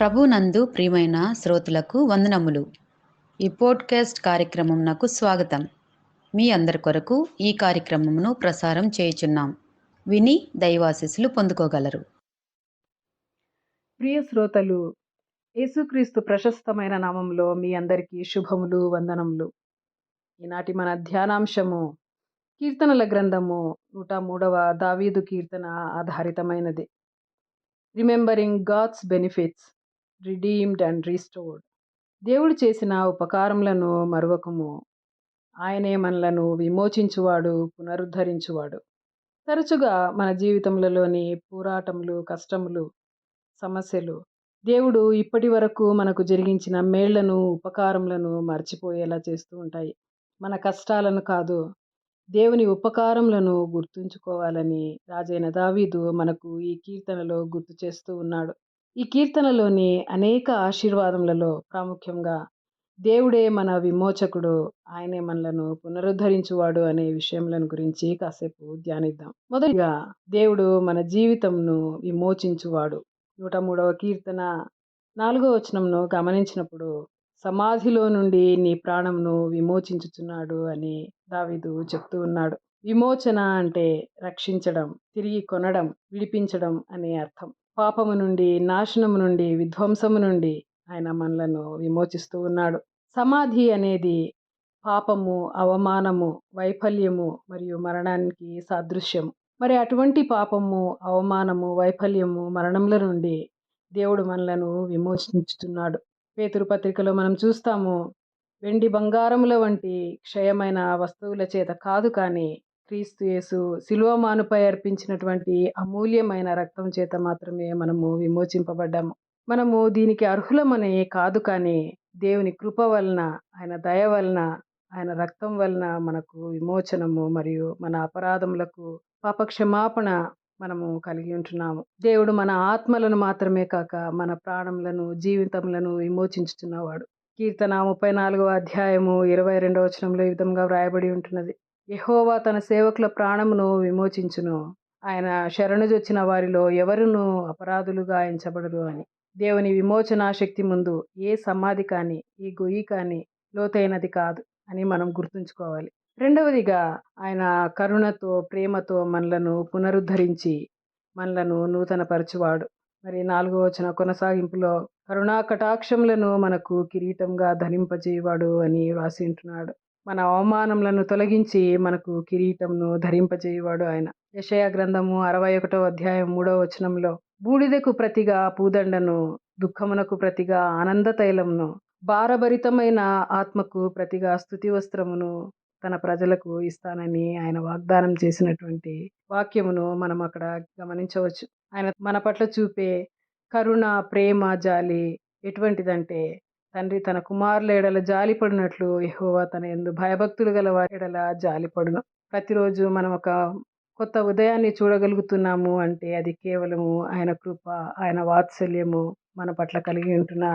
ప్రభునందు ప్రియమైన శ్రోతలకు వందనములు. ఈ పోడ్కాస్ట్ కార్యక్రమం నాకు స్వాగతం. మీ అందరి కొరకు ఈ కార్యక్రమమును ప్రసారం చేయుచున్నాం. విని దైవాశీస్సులు పొందుకోగలరు. ప్రియ శ్రోతలు, యేసుక్రీస్తు ప్రశస్తమైన నామంలో మీ అందరికీ శుభములు, వందనములు. ఈనాటి మన ధ్యానాంశము కీర్తనల గ్రంథము 103వ దావీదు కీర్తన ఆధారితమైనది. Remembering God's benefits, redeemed and restored. దేవుడు చేసిన ఉపకారములను మరువకము. ఆయనే మనలను విమోచించువాడు, పునరుద్ధరించువాడు. తరచుగా మన జీవితంలోని పోరాటములు, కష్టములు, సమస్యలు దేవుడు ఇప్పటి వరకు మనకు జరిగించిన మేళ్లను, ఉపకారములను మర్చిపోయేలా చేస్తూ ఉంటాయి. మన కష్టాలను కాదు, దేవుని ఉపకారములను గుర్తుంచుకోవాలని రాజైన దావీదు మనకు ఈ కీర్తనలో గుర్తు చేస్తూ ఉన్నాడు. ఈ కీర్తనలోని అనేక ఆశీర్వాదములలో ప్రాముఖ్యంగా దేవుడే మన విమోచకుడు, ఆయనే మనలను పునరుద్ధరించువాడు అనే విషయములను గురించి కాసేపు ధ్యానిద్దాం. మొదటిగా, దేవుడు మన జీవితంను విమోచించువాడు. 103వ కీర్తన 4వ వచనంను గమనించినప్పుడు, సమాధిలో నుండి నీ ప్రాణంను విమోచించుచున్నాడు అని దావీదు చెప్తూ ఉన్నాడు. విమోచన అంటే రక్షించడం, తిరిగి కొనడం, విడిపించడం అనే అర్థం. పాపము నుండి, నాశనము నుండి, విధ్వంసము నుండి ఆయన మనలను విమోచిస్తూ ఉన్నాడు. సమాధి అనేది పాపము, అవమానము, వైఫల్యము మరియు మరణానికి సాదృశ్యం. మరి అటువంటి పాపము, అవమానము, వైఫల్యము, మరణముల నుండి దేవుడు మనలను విమోచించుతున్నాడు. పేతురు పత్రికలో మనం చూస్తాము, వెండి బంగారముల వంటి క్షయమైన వస్తువుల చేత కాదు, కానీ క్రీస్తు యేసు శిలువమానుపై అర్పించినటువంటి అమూల్యమైన రక్తం చేత మాత్రమే మనము విమోచింపబడ్డాము. మనము దీనికి అర్హులమనే కాదు, కానీ దేవుని కృప వలన, ఆయన దయ వలన, ఆయన రక్తం వలన మనకు విమోచనము మరియు మన అపరాధములకు పాపక్షమాపణ మనము కలిగి ఉంటున్నాము. దేవుడు మన ఆత్మలను మాత్రమే కాక మన ప్రాణములను, జీవితములను విమోచించుతున్నవాడు. కీర్తన 34వ అధ్యాయము 22వ వచనంలో ఈ విధంగా వ్రాయబడి ఉంటున్నది, యెహోవా తన సేవకుల ప్రాణమును విమోచించును, ఆయన శరణుజొచ్చిన వారిలో ఎవరునూ అపరాధులుగా ఎంచబడరు అని. దేవుని విమోచనా శక్తి ముందు ఏ సమాధి కానీ, ఏ గొయ్యి కానీ లోతైనది కాదు అని మనం గుర్తుంచుకోవాలి. రెండవదిగా, ఆయన కరుణతో, ప్రేమతో మనలను పునరుద్ధరించి మనలను నూతనపరచువాడు. మరి 4వ వచన కొనసాగింపులో, కరుణా కటాక్షములను మనకు కిరీటంగా ధరింపజేయవాడు అని రాసి ఉంటున్నాడు. మన అవమానములను తొలగించి మనకు కిరీటంను ధరింపజేయవాడు ఆయన. యెషయా గ్రంథము 61వ అధ్యాయం 3వ వచనంలో, బూడిదకు ప్రతిగా పూదండను, దుఃఖమునకు ప్రతిగా ఆనంద తైలమును, భారభరితమైన ఆత్మకు ప్రతిగా స్తుతి వస్త్రమును తన ప్రజలకు ఇస్తానని ఆయన వాగ్దానం చేసినటువంటి వాక్యమును మనం అక్కడ గమనించవచ్చు. ఆయన మన పట్ల చూపే కరుణ, ప్రేమ, జాలి ఎటువంటిదంటే, తండ్రి తన కుమారుల ఎడల జాలిపడినట్లు యెహోవా తన యందు భయభక్తులు గల వారి ఎడల జాలిపడును. ప్రతిరోజు మనం ఒక కొత్త ఉదయాన్ని చూడగలుగుతున్నాము అంటే అది కేవలము ఆయన కృప, ఆయన వాత్సల్యము మన పట్ల కలిగి ఉంటున్న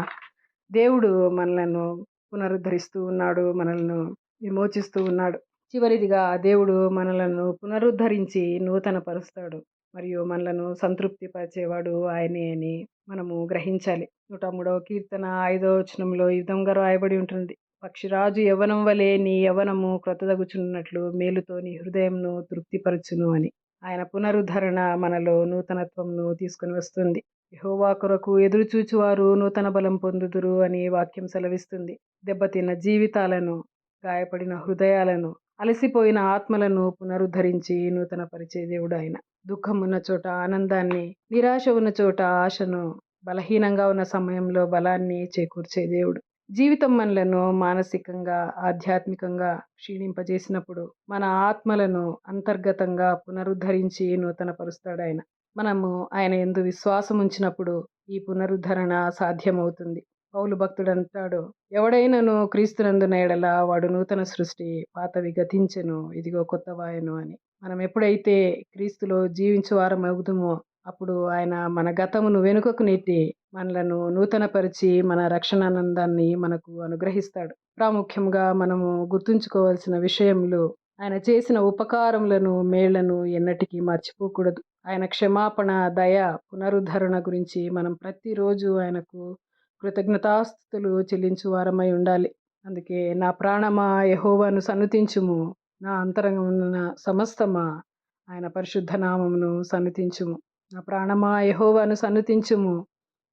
దేవుడు మనలను పునరుద్ధరిస్తూ ఉన్నాడు, మనలను విమోచిస్తూ ఉన్నాడు. చివరిదిగా, దేవుడు మనలను పునరుద్ధరించి నూతన పరుస్తాడు మరియు మనలను సంతృప్తి పరిచేవాడు ఆయనే అని మనము గ్రహించాలి. 103వ కీర్తన 5వ వచనంలో ఈ విధంగా రాయబడి ఉంటుంది, పక్షిరాజు యవ్వనం వలె నీ యవ్వనము క్రొత్తదగుచున్నట్లు మేలుతో నీ హృదయంను తృప్తిపరచును అని. ఆయన పునరుద్ధరణ మనలో నూతనత్వంను తీసుకుని వస్తుంది. యెహోవా కొరకు ఎదురుచూచువారు నూతన బలం పొందుదురు అని వాక్యం సెలవిస్తుంది. దెబ్బతిన్న జీవితాలను, గాయపడిన హృదయాలను, అలసిపోయిన ఆత్మలను పునరుద్ధరించి నూతన పరిచే దేవుడు ఆయన. దుఃఖం ఉన్న చోట ఆనందాన్ని, నిరాశ ఉన్న చోట ఆశను, బలహీనంగా ఉన్న సమయంలో బలాన్ని చేకూర్చే దేవుడు. జీవితం మనలను మానసికంగా, ఆధ్యాత్మికంగా క్షీణింపజేసినప్పుడు మన ఆత్మలను అంతర్గతంగా పునరుద్ధరించి నూతన పరుస్తాడు ఆయన. మనము ఆయన యందు విశ్వాసం ఉంచినప్పుడు ఈ పునరుద్ధరణ సాధ్యమవుతుంది. పౌలు భక్తుడు అంటాడు, ఎవడైనను క్రీస్తునందున ఎడల వాడు నూతన సృష్టి, పాతవి గతించెను, ఇదిగో కొత్తవాయెను అని. మనం ఎప్పుడైతే క్రీస్తులో జీవించు వారం అవుదుమో అప్పుడు ఆయన మన గతమును వెనుకకు నెట్టి మనలను నూతనపరిచి మన రక్షణానందాన్ని మనకు అనుగ్రహిస్తాడు. ప్రాముఖ్యంగా మనము గుర్తుంచుకోవాల్సిన విషయములు, ఆయన చేసిన ఉపకారములను, మేళ్లను ఎన్నటికీ మర్చిపోకూడదు. ఆయన క్షమాపణ, దయ, పునరుద్ధరణ గురించి మనం ప్రతిరోజు ఆయనకు కృతజ్ఞతాస్తుతులు చెల్లించు వారమై ఉండాలి. అందుకే నా ప్రాణమా యెహోవాను సన్నుతించుము, నా అంతరంగమున్న సమస్తమా ఆయన పరిశుద్ధ నామమును సన్నుతించుము. నా ప్రాణమా యెహోవాను సన్నుతించుము,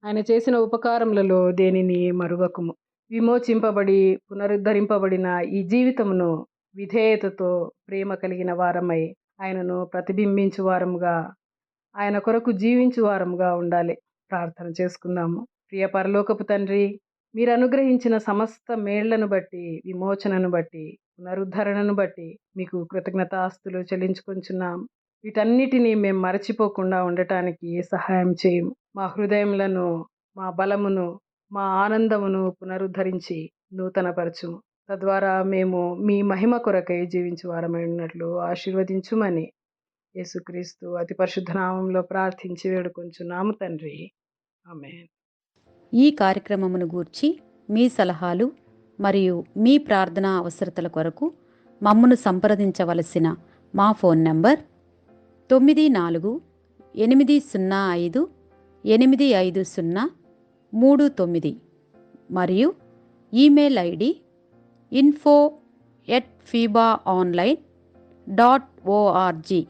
ఆయన చేసిన ఉపకారములలో దేనిని మరువకుము. విమోచింపబడి పునరుద్ధరింపబడిన ఈ జీవితమును విధేయతతో ప్రేమ కలిగిన వారమై ఆయనను ప్రతిబింబించు వారముగా, ఆయన కొరకు జీవించు వారముగా ఉండాలి. ప్రార్థన చేసుకుందాము. ప్రియ పరలోకపు తండ్రి, మీరు అనుగ్రహించిన సమస్త మేళ్లను బట్టి, విమోచనను బట్టి, పునరుద్ధరణను బట్టి మీకు కృతజ్ఞతాస్తులు చెల్లించుకొంచున్నాం. వీటన్నిటినీ మేము మరచిపోకుండా ఉండటానికి సహాయం చేయము. మా హృదయములను, మా బలమును, మా ఆనందమును పునరుద్ధరించి నూతనపరచుము. తద్వారా మేము మీ మహిమ కొరకై జీవించు వారమై ఉన్నట్లు ఆశీర్వదించుమని యేసుక్రీస్తు అతి పరిశుద్ధ నామంలో ప్రార్థించి వేడుకొంచున్నాము తండ్రి. ఆమేన్. ఈ కార్యక్రమమును గూర్చి మీ సలహాలు మరియు మీ ప్రార్థనా అవసరతల కొరకు మమ్మను సంప్రదించవలసిన మా ఫోన్ నంబర్ 9480585039 మరియు ఈమెయిల్ ఐడి info@fibaonline.org.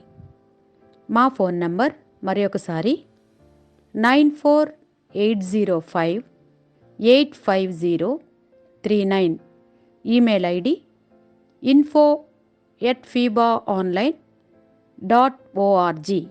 మా ఫోన్ నంబర్ మరొకసారి 9480585039. Email ID info@fibaonline.org.